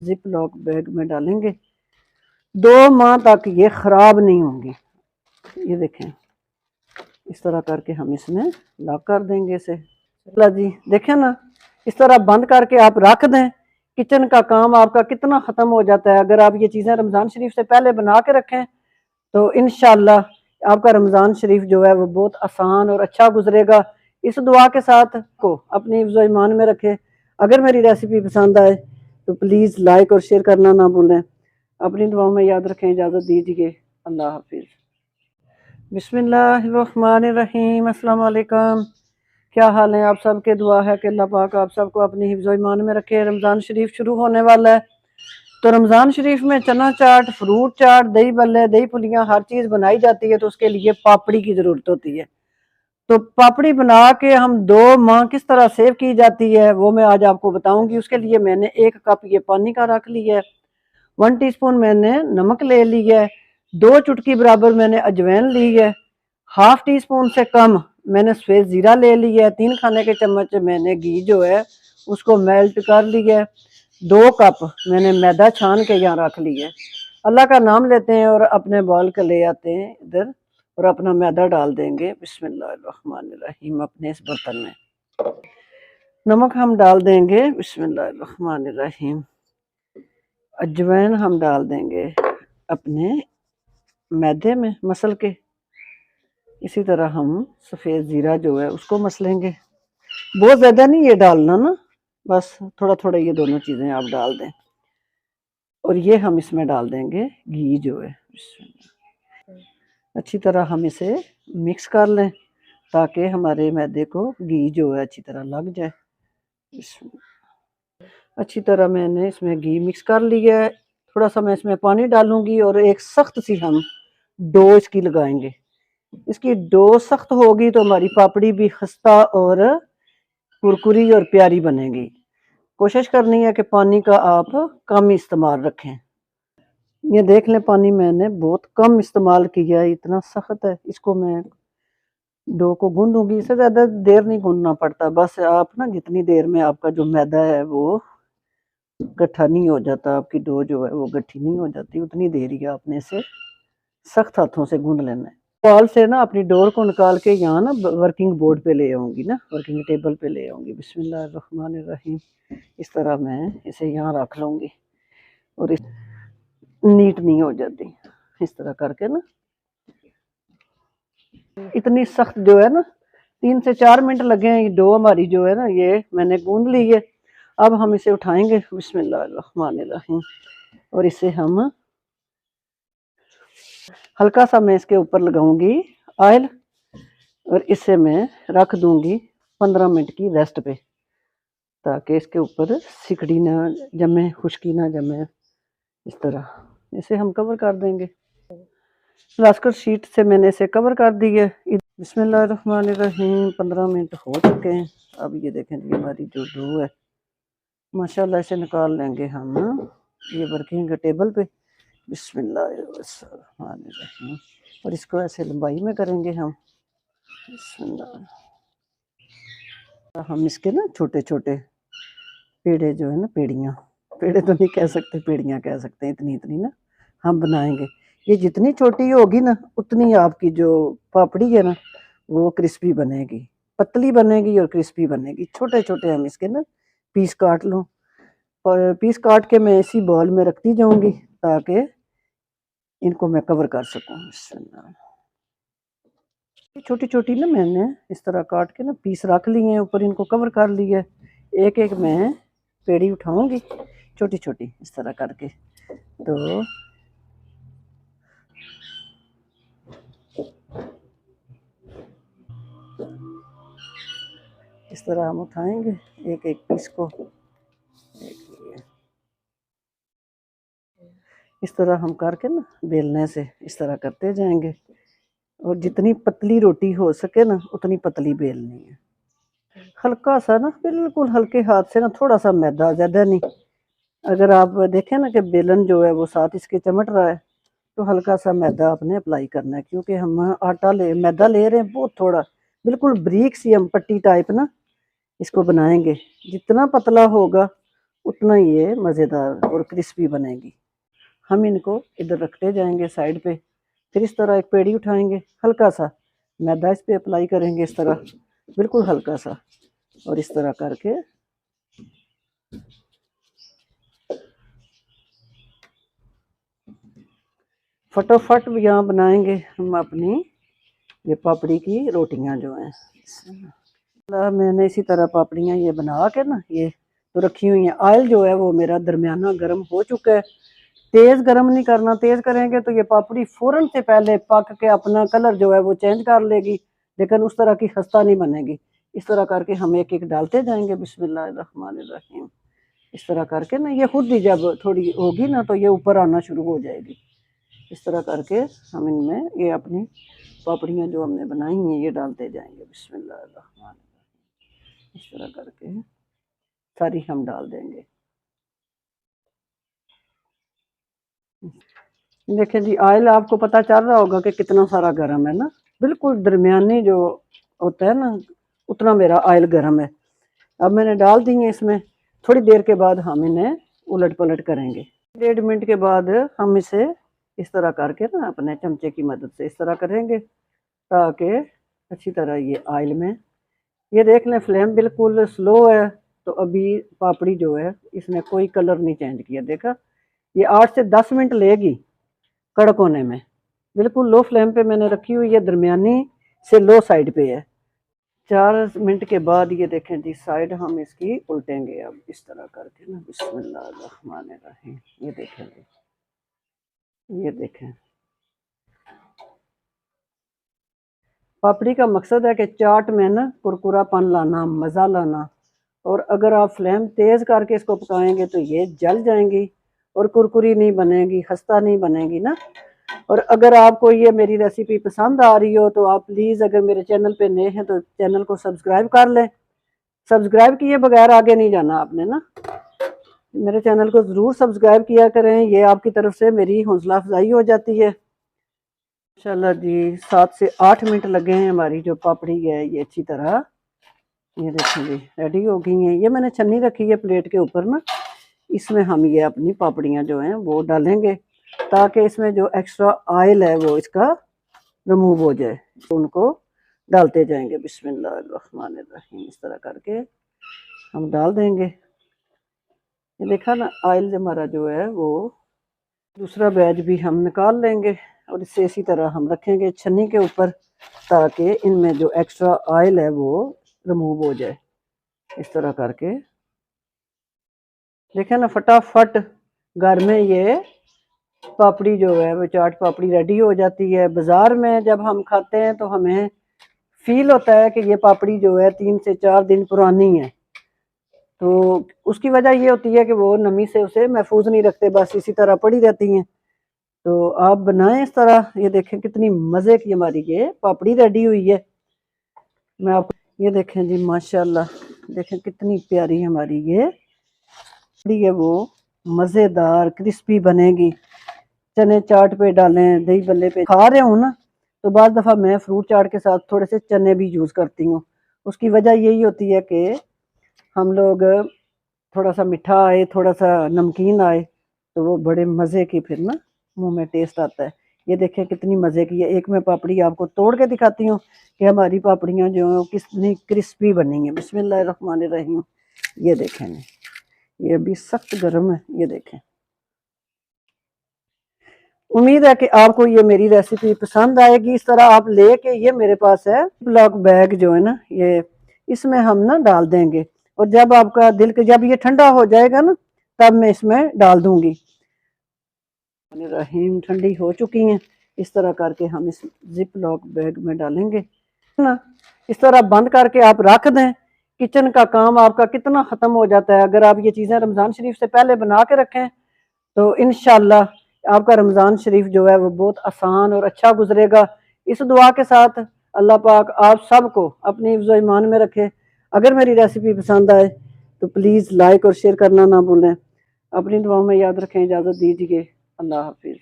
Zip lock bag में डालेंगे। 2 माह तक ये खराब नहीं होंगी। ये देखें, इस तरह करके हम इसमें लॉक कर देंगे इसे। चला जी, देखें ना, इस तरह बंद करके आप रख दें, किचन का काम आपका कितना ख़त्म हो जाता है। अगर आप ये चीज़ें रमज़ान शरीफ से पहले बना के रखें तो इंशाल्लाह आपका रमज़ान शरीफ जो है वो बहुत आसान और अच्छा गुजरेगा। इस दुआ के साथ को अपनी हिफ्ज़ ईमान में रखें। अगर मेरी रेसिपी पसंद आए तो प्लीज़ लाइक और शेयर करना ना भूलें। अपनी दुआओं में याद रखें। इजाज़त दीजिए। अल्लाह हाफिज़। बिस्मिल्लाहिर्रहमानिर्रहीम। अस्सलाम वालेकुम। क्या हाल है आप सबके? दुआ है कि अल्लाह पाक आप सबको अपनी हिफ्ज़ ईमान में रखे। रमज़ान शरीफ शुरू होने वाला है, तो रमज़ान शरीफ में चना चाट, फ्रूट चाट, दही बल्ले, दही पुलियाँ हर चीज़ बनाई जाती है। तो उसके लिए पापड़ी की ज़रूरत होती है। तो पापड़ी बना के हम 2 माह किस तरह सेव की जाती है वो मैं आज आपको बताऊंगी। उसके लिए मैंने 1 कप ये पानी का रख लिया है, 1 टीस्पून मैंने नमक ले लिया है, 2 चुटकी बराबर मैंने अजवाइन ली है, हाफ टी स्पून से कम मैंने सफ़ेद ज़ीरा ले लिया है, 3 खाने के चम्मच मैंने घी जो है उसको मेल्ट कर लिया है, 2 कप मैंने मैदा छान के यहाँ रख लिया है। अल्लाह का नाम लेते हैं और अपने बॉल का ले आते हैं इधर और अपना मैदा डाल देंगे। बिस्मिल्लाहिर्रहमानिर्रहीम। अपने इस बर्तन में नमक हम डाल देंगे। बिस्मिल्लाहिर्रहमानिर्रहीम। अजवाइन हम डाल देंगे अपने मैदे में मसल के। इसी तरह हम सफ़ेद ज़ीरा जो है उसको मसलेंगे। बहुत ज़्यादा नहीं ये डालना ना, बस थोड़ा थोड़ा ये दोनों चीज़ें आप डाल दें। और ये हम इसमें डाल देंगे घी जो है। अच्छी तरह हम इसे मिक्स कर लें ताकि हमारे मैदे को घी जो है अच्छी तरह लग जाए। अच्छी तरह मैंने इसमें घी मिक्स कर लिया है। थोड़ा सा मैं इसमें पानी डालूंगी और एक सख्त सी हम डो इसकी लगाएंगे। इसकी डो सख्त होगी तो हमारी पापड़ी भी खस्ता और कुरकुरी और प्यारी बनेगी। कोशिश करनी है कि पानी का आप कम इस्तेमाल रखें। ये देख लें, पानी मैंने बहुत कम इस्तेमाल किया है, इतना सख्त है। इसको मैं डो को गूंदूंगी। इससे ज़्यादा देर नहीं गूंदना पड़ता, बस आप ना जितनी देर में आपका जो मैदा है वो गट्ठा नहीं हो जाता, आपकी डो जो है वो गट्ठी नहीं हो जाती, उतनी देर ही आपने इसे सख्त हाथों से गूंद लेना है। बॉल से ना अपनी डोर को निकाल के यहाँ ना वर्किंग बोर्ड पे ले आऊंगी ना, वर्किंग टेबल पे ले आऊंगी। बिस्मिल्लाहिर्रहमानिर्रहीम। इस तरह मैं इसे यहाँ रख लूंगी और इस नीट नहीं हो जाती। इस तरह करके ना इतनी सख्त जो है ना 3 से 4 मिनट लगे हैं। ये डो हमारी जो है ना ये मैंने गूंद ली है। अब हम इसे उठाएंगे। बिस्मिल्लाहिर्रहमानिर्रहीम। और इसे हम हल्का सा मैं इसके ऊपर लगाऊंगी ऑयल और इसे मैं रख दूंगी 15 मिनट की रेस्ट पे, ताकि इसके ऊपर सिकड़ी ना जमे, खुश्की ना जमे। इस तरह इसे हम कवर कर देंगे। प्लास्टिक शीट से मैंने इसे कवर कर दी है। बिस्मिल्लाहिर्रहमानिर्रहीम। 15 मिनट हो चुके हैं। अब ये देखें जी हमारी जो डो है माशाल्लाह इसे निकाल लेंगे हम ये वर्किंग टेबल पे। बिस्मिल्लाहिर्रहमानिर्रहीम। और इसको ऐसे लंबाई में करेंगे हम। बिस्मिल्लाह। हम इसके ना छोटे छोटे पेड़े जो है ना, पेड़ियाँ, पेड़े तो नहीं कह सकते, पेड़ियाँ कह सकते हैं, इतनी इतनी ना हम बनाएंगे। ये जितनी छोटी होगी ना उतनी आपकी जो पापड़ी है ना वो क्रिस्पी बनेगी, पतली बनेगी और क्रिस्पी बनेगी। छोटे छोटे हम इसके ना पीस काट लूँ और पीस काट के मैं इसी बॉल में रखती जाऊंगी ताकि इनको मैं कवर कर सकूँ। छोटी छोटी ना मैंने इस तरह काट के ना पीस रख लिए हैं, ऊपर इनको कवर कर लिया है। एक एक मैं पेड़ी उठाऊंगी छोटी छोटी इस तरह करके। तो इस तरह हम उठाएंगे एक एक पीस को। इस तरह हम करके ना बेलने से इस तरह करते जाएंगे और जितनी पतली रोटी हो सके ना उतनी पतली बेलनी है। हल्का सा ना बिल्कुल हल्के हाथ से ना थोड़ा सा मैदा, ज़्यादा नहीं। अगर आप देखें ना कि बेलन जो है वो साथ इसके चमट रहा है तो हल्का सा मैदा आपने अप्लाई करना है, क्योंकि हम मैदा ले रहे हैं बहुत थोड़ा, बिल्कुल ब्रीक सी हम पट्टी टाइप ना इसको बनाएंगे। जितना पतला होगा उतना ही ये मज़ेदार और क्रिस्पी बनेगी। हम इनको इधर रखते जाएंगे साइड पे। फिर इस तरह एक पेड़ी उठाएंगे, हल्का सा मैदा इस पे अप्लाई करेंगे, इस तरह बिल्कुल हल्का सा, और इस तरह करके फटाफट यहाँ बनाएंगे हम अपनी ये पापड़ी की रोटियां जो हैं। मैंने इसी तरह पापड़ियाँ ये बना के ना ये तो रखी हुई हैं। ऑयल जो है वो मेरा दरमियाना गर्म हो चुका है। तेज़ गर्म नहीं करना, तेज़ करेंगे तो ये पापड़ी फ़ौरन से पहले पक के अपना कलर जो है वो चेंज कर लेगी, लेकिन उस तरह की खस्ता नहीं बनेगी। इस तरह करके हम एक एक डालते जाएंगे। बिस्मिल्लाहिर्रहमानिर्रहीम। इस तरह करके ना ये खुद ही जब थोड़ी होगी ना तो ये ऊपर आना शुरू हो जाएगी। इस तरह करके हम इनमें ये अपनी पापड़ियाँ जो हमने बनाई हैं ये डालते जाएंगे। बिस्मिल्लाहिर्रहमानिर्रहीम। इस तरह करके सारी हम डाल देंगे। देखें जी, ऑयल आपको पता चल रहा होगा कि कितना सारा गर्म है ना, बिल्कुल दरमियानी जो होता है ना उतना मेरा ऑयल गर्म है। अब मैंने डाल दी है इसमें। थोड़ी देर के बाद हम इन्हें उलट पलट करेंगे। 1.5 मिनट के बाद हम इसे इस तरह करके ना अपने चमचे की मदद से इस तरह करेंगे ताकि अच्छी तरह ये ऑयल में, ये देख लें फ्लेम बिल्कुल स्लो है। तो अभी पापड़ी जो है इसने कोई कलर नहीं चेंज किया, देखा, ये 8 से 10 मिनट लेगी कड़क होने में। बिल्कुल लो फ्लेम पे मैंने रखी हुई है, दरमियानी से लो साइड पे है। 4 मिनट के बाद ये देखें जी, साइड हम इसकी उल्टेंगे अब इस तरह करके ना। बिस्मिल्लाहिर्रहमानिर्रहीम। ये देखें जी, ये देखें, पापड़ी का मकसद है कि चाट में ना कुरकुरापन लाना, मज़ा लाना। और अगर आप फ्लेम तेज़ करके इसको पकाएंगे तो ये जल जाएंगी और कुरकुरी नहीं बनेगी, खस्ता नहीं बनेगी ना। और अगर आपको ये मेरी रेसिपी पसंद आ रही हो तो आप प्लीज़, अगर मेरे चैनल पे नए हैं तो चैनल को सब्सक्राइब कर लें। सब्सक्राइब किए बगैर आगे नहीं जाना आपने ना। मेरे चैनल को ज़रूर सब्सक्राइब किया करें, ये आपकी तरफ से मेरी हौसला अफजाई हो जाती है। माशाल्लाह जी, 7 से 8 मिनट लगे हैं। हमारी जो पापड़ी है ये अच्छी तरह, ये देखिए जी, रेडी हो गई हैं। ये मैंने छन्नी रखी है प्लेट के ऊपर ना, इसमें हम ये अपनी पापड़ियाँ जो हैं वो डालेंगे ताकि इसमें जो एक्स्ट्रा ऑयल है वो इसका रिमूव हो जाए। तो उनको डालते जाएंगे। बिस्मिल्लाहिर्रहमानिर्रहीम। इस तरह करके हम डाल देंगे। ये देखा ना, ऑयल हमारा जो है वो, दूसरा बैच भी हम निकाल लेंगे और इसे इसी तरह हम रखेंगे छन्नी के ऊपर ताकि इनमें जो एक्स्ट्रा ऑयल है वो रिमूव हो जाए। इस तरह करके देखें ना, फटाफट घर में ये पापड़ी जो है वो चाट पापड़ी रेडी हो जाती है। बाज़ार में जब हम खाते हैं तो हमें फील होता है कि ये पापड़ी जो है 3 से 4 दिन पुरानी है। तो उसकी वजह ये होती है कि वो नमी से उसे महफूज नहीं रखते, बस इसी तरह पड़ी रहती हैं। तो आप बनाएं इस तरह। ये देखें कितनी मज़े की हमारी ये पापड़ी रेडी हुई है। मैं आपको ये देखें जी, माशाल्लाह, देखें कितनी प्यारी हमारी ये पापड़ी है, वो मज़ेदार क्रिस्पी बनेगी। चने चाट पे डालें, दही बल्ले पे खा रहे हूँ ना, तो बाद दफ़ा मैं फ्रूट चाट के साथ थोड़े से चने भी यूज़ करती हूँ। उसकी वजह यही होती है कि हम लोग थोड़ा सा मीठा आए, थोड़ा सा नमकीन आए, तो वो बड़े मज़े की फिर ना मुंह में टेस्ट आता है। ये देखें कितनी मज़े की है। एक मैं पापड़ी आपको तोड़ के दिखाती हूँ कि हमारी पापड़ियाँ जो हैं कितनी क्रिस्पी बनी हैं। बिस्मिल्लाहिर्रहमानिर्रहीम। ये देखें, ये अभी सख्त गर्म है। ये देखें। उम्मीद है कि आपको ये मेरी रेसिपी पसंद आएगी। इस तरह आप लेके, ये मेरे पास है ब्लॉक बैग जो है ना, ये इसमें हम ना डाल देंगे। और जब आपका दिल के, जब ये ठंडा हो जाएगा ना तब मैं इसमें डाल दूंगी। रहीम ठंडी हो चुकी हैं। इस तरह करके हम इस जिप लॉक बैग में डालेंगे ना। इस तरह बंद करके आप रख दें। किचन का काम आपका कितना ख़त्म हो जाता है अगर आप ये चीज़ें रमज़ान शरीफ से पहले बना के रखें तो इंशाल्लाह आपका रमज़ान शरीफ जो है वो बहुत आसान और अच्छा गुजरेगा। इस दुआ के साथ अल्लाह पाक आप सबको अपनी हिफ्ज़ ईमान में रखे। अगर मेरी रेसिपी पसंद आए तो प्लीज़ लाइक और शेयर करना ना भूलें। अपनी दुआओं में याद रखें। इजाज़त दीजिए। अल्लाह हाफिज़।